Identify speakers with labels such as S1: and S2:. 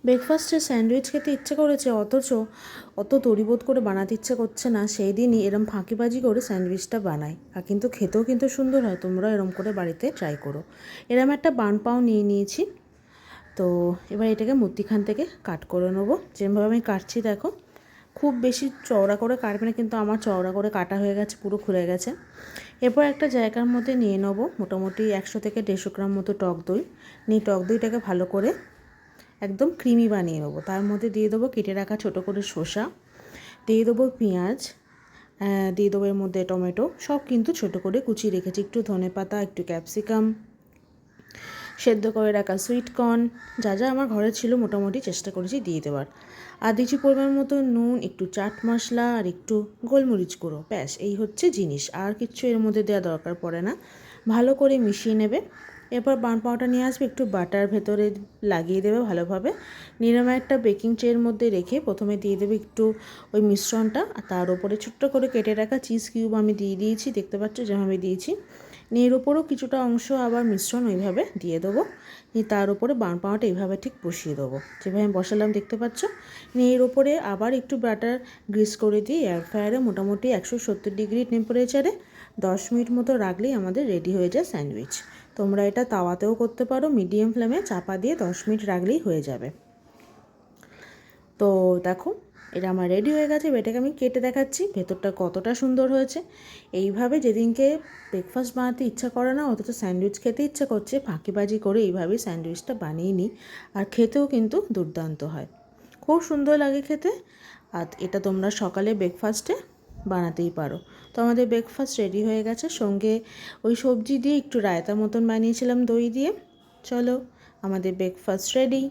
S1: ব্রেকফাস্টে স্যান্ডউইচ খেতে ইচ্ছে করেছে, অথচ অত তরিবোধ করে বানাতে ইচ্ছে করছে না। সেই দিনই এরম ফাঁকিবাজি করে স্যান্ডউইচটা বানাই, আর কিন্তু খেতেও কিন্তু সুন্দর হয়। তোমরা এরম করে বাড়িতে ট্রাই করো। এরম একটা বান পাও নিয়ে নিয়েছি। তো এবার এটাকে মধ্যিখান থেকে কাট করে নেবো। যেভাবে আমি কাটছি দেখো, খুব বেশি চওড়া করে কাটবে না, কিন্তু আমার চওড়া করে কাটা হয়ে গেছে, পুরো খুলে গেছে। এরপর একটা জায়গার মধ্যে নিয়ে নেবো মোটামুটি 100 থেকে 150 গ্রাম মতো টক দই নিয়ে টক দইটাকে ভালো করে একদম ক্রিমি বানিয়ে নেবো। তার মধ্যে দিয়ে দেবো কেটে রাখা ছোটো করে শসা, দিয়ে দেবো পেঁয়াজ, দিয়ে দেবো এর মধ্যে টমেটো, সব কিন্তু ছোটো করে কুচিয়ে রেখেছি, একটু ধনেপাতা, একটু ক্যাপসিকাম, সেদ্ধ করে রাখা সুইট কর্ন, যা যা আমার ঘরে ছিল মোটামুটি চেষ্টা করেছি দিয়ে দেওয়ার। আর দিচ্ছি পরিমাণ মতো নুন, একটু চাট মশলা আর একটু গোলমরিচ গুঁড়ো। ব্যাস এই হচ্ছে জিনিস, আর কিচ্ছু এর মধ্যে দেওয়া দরকার পড়ে না। ভালো করে মিশিয়ে নেবে। এরপর বান পাউটা নিয়ে আসবে, একটু বাটার ভেতরে লাগিয়ে দেবে ভালোভাবে। নিরাময় একটা বেকিং ট্রের মধ্যে রেখে প্রথমে দিয়ে দেবে একটু ওই মিশ্রণটা, আর তার উপরে ছোট্ট করে কেটে রাখা চিজ কিউব আমি দিয়ে দিয়েছি, দেখতে পাচ্ছ যেভাবে দিয়েছি। নিয়ে এর ওপরেও কিছুটা অংশ আবার মিশ্রণ ওইভাবে দিয়ে দেবো। নিয়ে তার উপরে বান পাউটা এইভাবে ঠিক বসিয়ে দেবো, যেভাবে আমি বসালাম দেখতে পাচ্ছ। নিয়ে এর ওপরে আবার একটু বাটার গ্রিস করে দিয়ে এয়ার ফ্রায়ারে মোটামুটি 170 ডিগ্রি টেম্পারেচারে 10 মিনিট মতো রাখলেই আমাদের রেডি হয়ে যায় স্যান্ডউইচ। তোমরা এটা তাওয়াতেও করতে পারো, মিডিয়াম ফ্লেমে চাপা দিয়ে 10 মিনিট রাখলেই হয়ে যাবে। তো দেখো এটা আমার রেডি হয়ে গেছে। এটাকে আমি কেটে দেখাচ্ছি ভেতরটা কতটা সুন্দর হয়েছে। এইভাবে যেদিনকে ব্রেকফাস্ট বানাতে ইচ্ছা করে না, অথচ স্যান্ডউইচ খেতে ইচ্ছা করছে, ফাঁকিবাজি করে এইভাবেই স্যান্ডউইচটা বানিয়ে নিই। আর খেতেও কিন্তু দুর্দান্ত হয়, খুব সুন্দর লাগে খেতে। আর এটা তোমরা সকালে ব্রেকফাস্টে বানাতেই পারো। তো আমাদের ব্রেকফাস্ট রেডি হয়ে গেছে, সঙ্গে ওই সবজি দিয়ে একটু রায়তা মতন বানিয়েছিলাম দই দিয়ে। চলো, আমাদের ব্রেকফাস্ট রেডি।